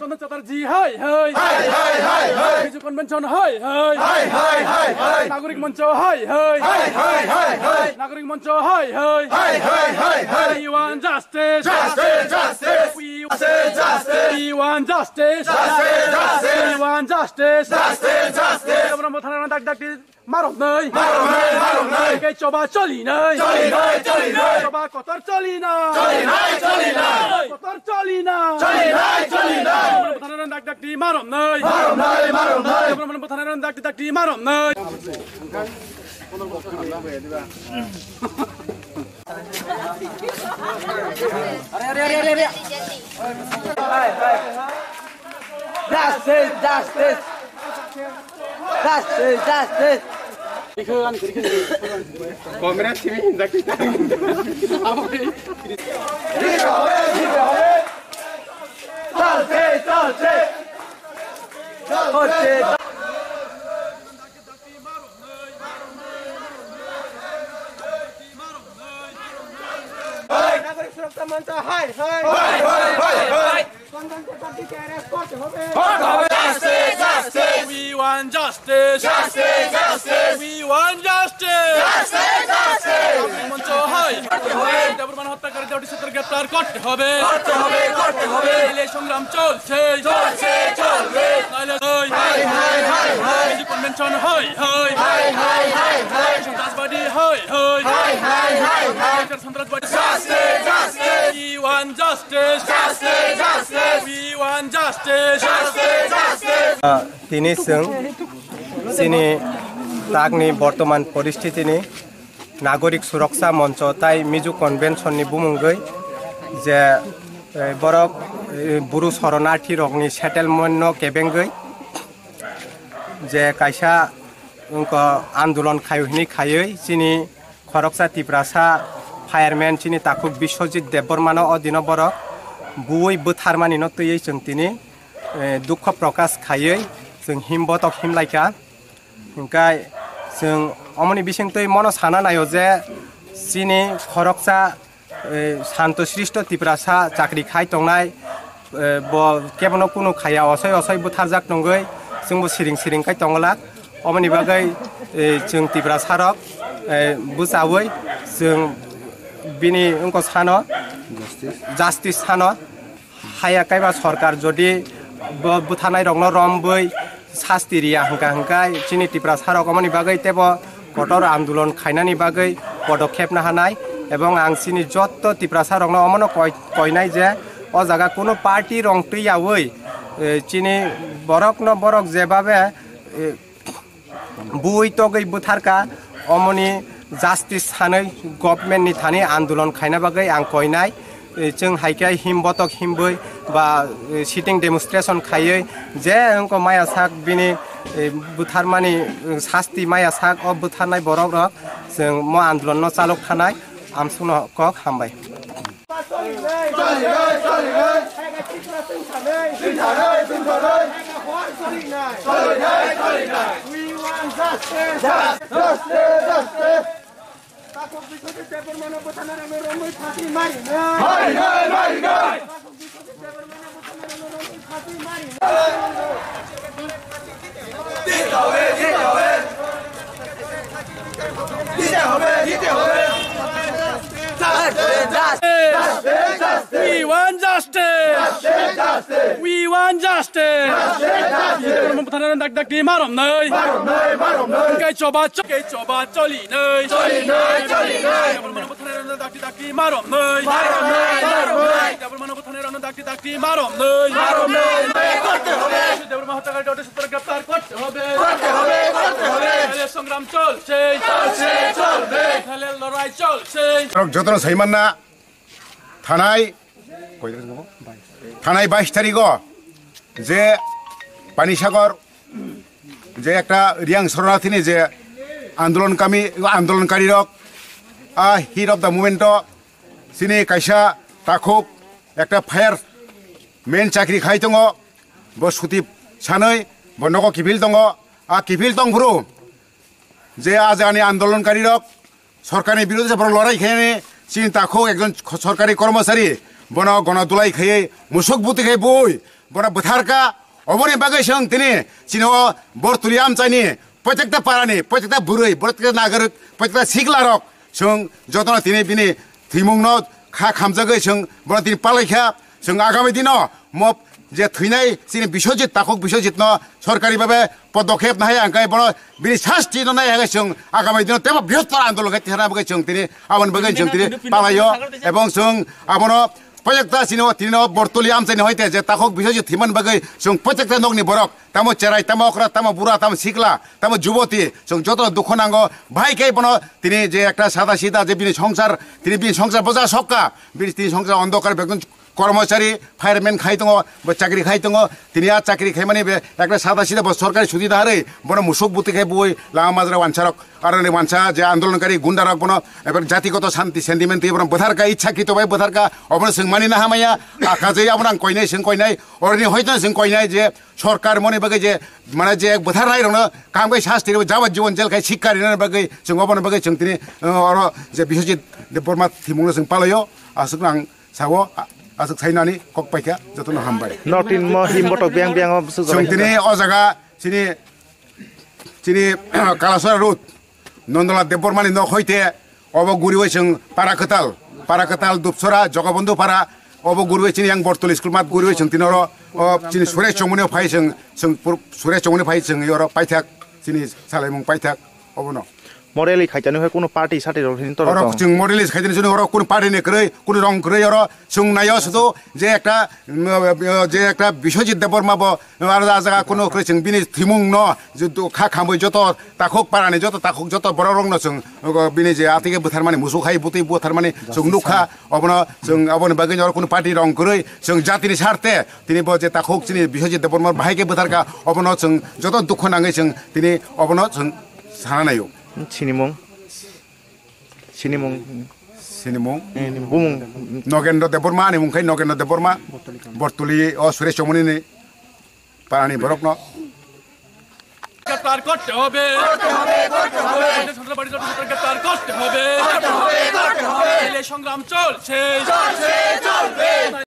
Chandra Chatterjee, hi, hi, hi, hi, hi, hi. Miju Convention, hi, hi, hi, hi, hi, hi. Nagorik Mancho, hi, hi, hi, hi, hi, hi. Nagorik Mancho, hi, hi, hi, hi, hi, hi. We want justice, justice, justice. We want justice. We want justice, justice, justice. We want justice, justice, justice. Kamu mau thana dak dak di marok nai, marok nai. Kay coba coli nai, coli nai, coli nai. Coba kotor coli nai, coli nai, coli nai. Kotor coli nai, coli nai, coli nai. Kamu mau thana dak dak di marok nai, marok nai, marok nai. Kamu mau thana dak dak di marok nai. Are. Justice, justice. Justice, justice. Kamera TV hindak kita. Hi, hi. Justice, justice. We want justice, justice, justice. We want justice, justice, justice. Mancho, hi. Deborman হত্যাকারী জড়িত সূত্রে গ্রেফতার করতে হবে, করতে হবে, করতে হবে। এই সংগ্রাম চলছে, চলছে, চলবে। হাই হাই হাই হাই। এই কনভেনশন হাই হাই হাই হাই হাই হাই। সন্ত্রাসবাদী হাই হাই হাই হাই হাই হাই। সন্ত্রাসবাদী justice, justice. We want justice, justice, justice. We want justice, justice, justice. Tini sung sini tagni bortoman परिस्थिति ni नागरिक सुरक्षा मंच ताई मिजु कन्वेंशन नि बुमुंगै जे बरक बुरु शरणार्थी रगनि सेटलमेंट न केबेंगै जे कायसा उनको आंदोलन खायनि खायै सिनि खरकसा तिप्रासा फायरमैन सिनि ताकु विश्वजित देबबर्मान अदिन बरक बुयै बोथारमानि न तयै जों तिनि दुख प्रकाश खायै जों हिमबतक हिमलायका ओंखाय जों अमनि बिसिंतै मन साना नायो जे सिनि खरकसा शांत सृष्ट तिप्रासा चाकरि खाय तंनाय ब केबनो कुनु खाया असय असय बुथारजाक नंगै जोंबो सिरिं सिरिं खाय तंगला अमनि बागै जों तिप्रासारक बुजावै जों बिनि उनको सानो जास्टिस सानो हाया कायबा सरकार जदि बुथानाय रंनो रमबै शास्त्रिया हंका चिनि तिप्रासारक अमनि बागै तेब कठोर आंदोलन खायनानि बागै पदक्षेप ना हानाय एवं आं सिनि जत्त तिप्रासारकनो अमनो कयनाय जे अ जागा कोनो पार्टी रंतैयावै चिनि बरक न बरक जेबाबे बुयै तगै बुथारका अमनि जास्टिस सानै गभर्नमेन्ट नि थानि आंदोलन खायना बागै आं कयनाय जों हायका हिमबतक हिमबै बा सिटिं डेमोन्स्ट्रेशन खायै जे उनको माया साक बिनि बुथारमानि शास्ति माया साक अ बुथारनाय बरक रक जों म आंदोलन न चालक थानाय आमसुनो कक हामबाय We want justice. We want justice. Kamu thana dak dak di marom nai. Kay coba coli nai. Kamu thana dak dak di marom nai. Kamu thana dak dak di marom nai. করতে হবে। দেবর মহত্যাকারী জড়িত সূত্রে গ্রেফতার করতে হবে। করতে হবে, করতে হবে। এই সংগ্রাম চলছে, চলছে, চলবে। এই লড়াই চলছে। যতন সাইমাননা থানায় 22 তারিখ যে পানিসাগর যে একটা রিয়াং শরণার্থী যে আন্দোলনকারী হিট অফ দ্য মুভমেন্ট সিনি কাইসা তাকুক একটা ফায়ার মেন চাকরি খাই দङ ब सुतिप सानै बन्नक किफिल दङ आ किफिल दंफुरु जे आजानि आंदोलनकारी रक सरकारनि बिरुद्धে जाबर लड़ाई खायने सिन ताखौ एकजन सरकारी कर्मचारी बन गणदुलाई खायै मुसुक बुति खाय बय বড় বুথারকা অবনি বাগে সং তিনি চিনো বরতুলি আমচাইনি প্রত্যেকটা পারানি প্রত্যেকটা বুড়ই প্রত্যেকটা নাগরিক প্রত্যেকটা সিগলারক সং যতন তিনি বিনি থিমুংন খা খামজাগৈ সং বড় তিনি পালাইখা সং আগামী দিন মব যে থৈনাই চিনি বিশ্বজিৎ তাকক বিশ্বজিৎ ন সরকারিভাবে পদক্ষেপ নাহে আঙ্কাই বড় বিনি শাস্তি নাই হাগে সং আগামী দিন তেম বৃহত্তর আন্দোলন তিহারা বাগে সং তিনি আবন বাগে সং তিনি পালাইও এবং সং আবন প্রত্যেকটা চিনো তিনি বরতলি আমচাইনি হইতে যে তাকক বিশ্বজিৎ থিমান বাগে সং প্রত্যেকটা নগনি বরক তামো চেরাই তামো অকরা তামো বুড়া তামো শিকলা তামো যুবতী সং যত দুঃখ নাঙ্গ ভাইকে বন তিনি যে একটা সাদা সিধা যে বিনি সংসার তিনি বিনি সংসার বোঝা সক্কা বিনি তিনি সংসার অন্ধকার বেগুন কর্মচারী ফায়ারম্যান খাই দङ চাকরি খাই দङ তিনি আর চাকরি খাই মানে একটা সাদা সিধা সরকারি সুবিধা হারে বন মুসুক বুতি খাই বই লামা মাজরা ওয়ানসারক আর ওয়ানসা যে আন্দোলনকারী গুন্ডারক বন এবার জাতিগত শান্তি সেন্টিমেন্ট বন বোধারকা ইচ্ছাকৃত ভাই বোধারকা অবন जों মানি না হামাইয়া আকাজে আবন আং কইনাই जों কইনাই অরনি হয়তো जों কইনাই যে সরকার মনে বাগে যে মানে যে বোধারাই রং কামগাই শাস্তি যাবজ্জীবন জেল খাই শিক্ষা রিনের বাগে जों অবন বাগে जों তিনি অর যে বিশ্বজিৎ দেববর্মা থিমুংনো जों পালাयो আসুক আং সাবো asuk sainani kok paikya jotono hambai notin mo himbotok biang biang sungtini o jaga sini kalasora road nondola debormani nok hoite obo guriwe sung paraketal dupsora jogabondu para obo guriwe sini yang bortol school mat guriwe sung tinoro sini sure chomune phai sung sure chomune phai sung yoro paithak sini salaimung paithak obono মডেলি খাইতানো হয় কোনো party সাথে রহিন তো ওরা जों মডেলিস খাইতেন জন্য ওরা কোন party নে করে কোন রং করে ওরা जों নাইও শুধু যে একটা বিশ্বজিৎ দেববর্মা আর জায়গা কোন করে जों বিনি থিমুং ন যে খা খামই যত তাকক পারানি যত তাকক যত বড় রং ন जों বিনি যে আতিকে বুথার মানে মুসু খাই বুতি বুথার মানে जों নুখা অবন বাগৈ ওরা কোন পার্টি রং করে जों জাতিনি স্বার্থে তিনি যে তাকক চিনি বিশ্বজিৎ দেববর্মার ভাইকে বুথারকা অবন जों যত দুঃখ নাঙै जों তিনি অবন जों সানা নাইও Sinimong bumung Nogendro Deborma ni mungkin Nogendro Deborma Bortuli o Suresh Chomuni ni parani borok no গ্রেফতার করতে হবে গ্রেফতার করতে হবে সংগ্রাম চলছে